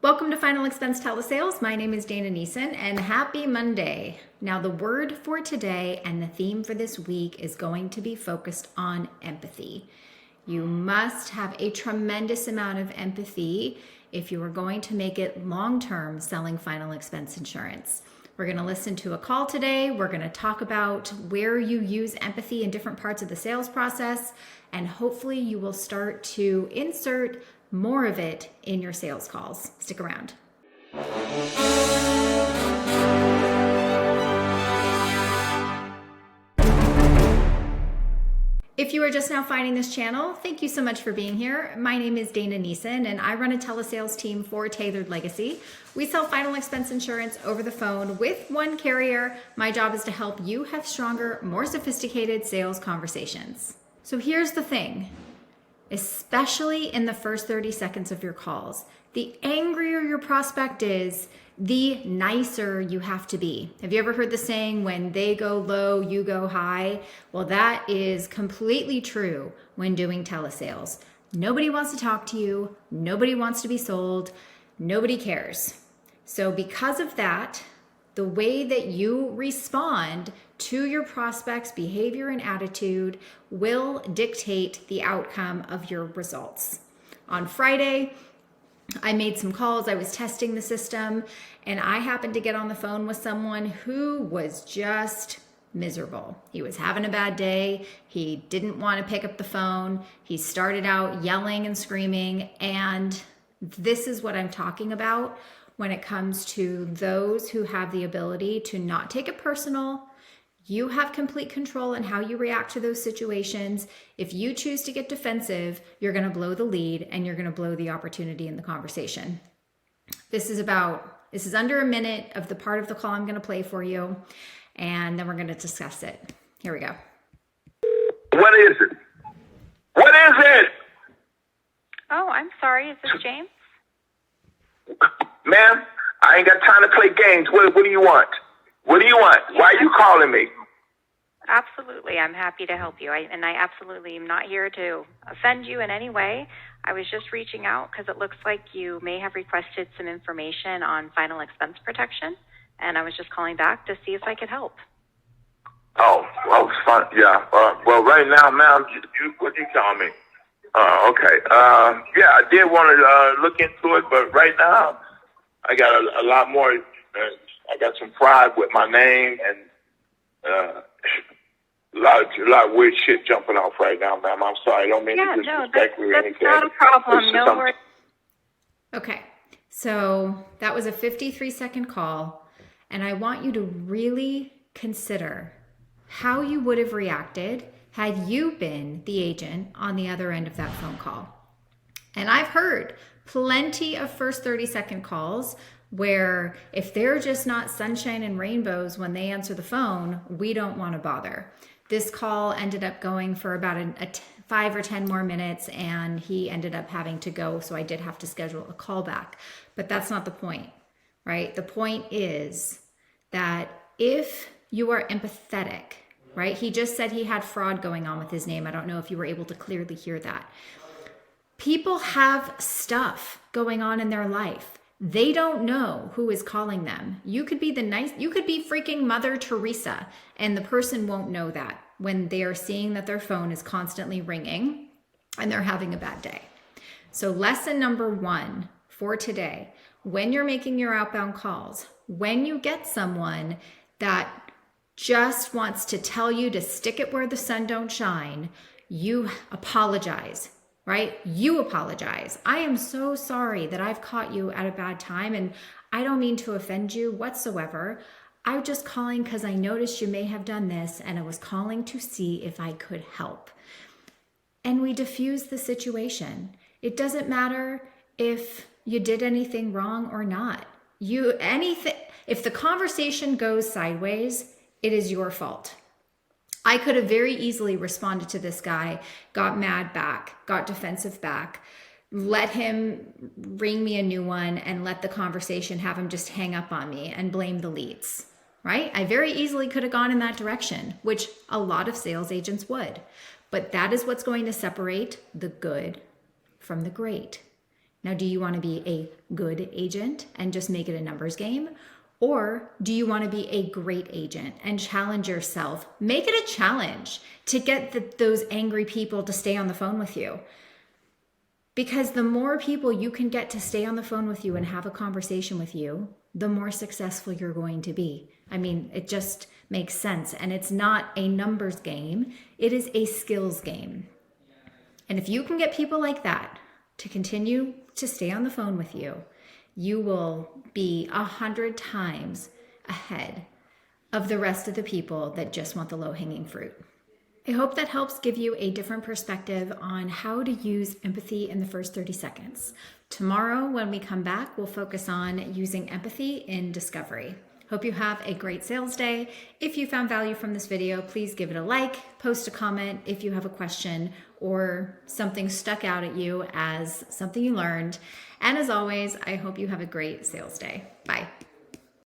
Welcome to Final Expense Telesales. My name is Dana Neeson and happy Monday. Now, the word for today and the theme for this week is going to be focused on empathy. You must have a tremendous amount of empathy if you are going to make it long-term selling final expense insurance. We're going to listen to a call today. We're going to talk about where you use empathy in different parts of the sales process, and hopefully you will start to insert more of it in your sales calls. Stick around. If you are just now finding this channel, thank you so much for being here. My name is Dana Neeson and I run a telesales team for Tailored Legacy. We sell final expense insurance over the phone with one carrier. My job is to help you have stronger, more sophisticated sales conversations. So here's the thing. Especially in the first 30 seconds of your calls. The angrier your prospect is, the nicer you have to be. Have you ever heard the saying, when they go low, you go high? Well, that is completely true when doing telesales. Nobody wants to talk to you. Nobody wants to be sold. Nobody cares. So because of that, the way that you respond to your prospect's behavior and attitude will dictate the outcome of your results. On Friday, I made some calls. I was testing the system, and I happened to get on the phone with someone who was just miserable. He was having a bad day. He didn't want to pick up the phone. He started out yelling and screaming, and this is what I'm talking about when it comes to those who have the ability to not take it personal. You have complete control in how you react to those situations. If you choose to get defensive, you're going to blow the lead and you're going to blow the opportunity in the conversation. This is under a minute of the part of the call I'm going to play for you, and then we're going to discuss it. Here we go. What is it? What is it? Oh, I'm sorry. Is this James? Ma'am, I ain't got time to play games. What do you want? What do you want? Yeah, Why are you calling me? Absolutely. I'm happy to help you. I absolutely am not here to offend you in any way. I was just reaching out because it looks like you may have requested some information on final expense protection, and I was just calling back to see if I could help. Oh, well, fun. Yeah. Well, right now, ma'am, what do you call me? Okay. Yeah, I did want to look into it, but right now, I got a lot more. I got some pride with my name, and a lot of weird shit jumping off right now, ma'am. I'm sorry. I don't mean to disrespect you or anything. That's not a problem. No worries. Okay, so that was a 53-second call, and I want you to really consider how you would have reacted had you been the agent on the other end of that phone call. And I've heard plenty of first 30-second calls where if they're just not sunshine and rainbows when they answer the phone, we don't want to bother. This call ended up going for about 5 or 10 more minutes, and he ended up having to go, so I did have to schedule a call back. But that's not the point, right? The point is that if you are empathetic, right? He just said he had fraud going on with his name. I don't know if you were able to clearly hear that. People have stuff going on in their life. They don't know who is calling them. You could be freaking Mother Teresa, and the person won't know that when they are seeing that their phone is constantly ringing and they're having a bad day. So lesson number 1 for today, when you're making your outbound calls, when you get someone that just wants to tell you to stick it where the sun don't shine, you apologize. Right? You apologize. I am so sorry that I've caught you at a bad time, and I don't mean to offend you whatsoever. I'm just calling because I noticed you may have done this, and I was calling to see if I could help. And we diffuse the situation. It doesn't matter if you did anything wrong or not. If the conversation goes sideways, it is your fault. I could have very easily responded to this guy, got mad back, got defensive back, let him ring me a new one, and let the conversation have him just hang up on me and blame the leads, right? I very easily could have gone in that direction, which a lot of sales agents would. But that is what's going to separate the good from the great. Now, do you want to be a good agent and just make it a numbers game? Or do you want to be a great agent and challenge yourself? Make it a challenge to get those angry people to stay on the phone with you. Because the more people you can get to stay on the phone with you and have a conversation with you, the more successful you're going to be. I mean, it just makes sense. And it's not a numbers game, it is a skills game. And if you can get people like that to continue to stay on the phone with you, you will be 100 times ahead of the rest of the people that just want the low-hanging fruit. I hope that helps give you a different perspective on how to use empathy in the first 30 seconds. Tomorrow, when we come back, we'll focus on using empathy in discovery. Hope you have a great sales day. If you found value from this video, please give it a like, post a comment if you have a question or something stuck out at you as something you learned. And as always, I hope you have a great sales day. Bye.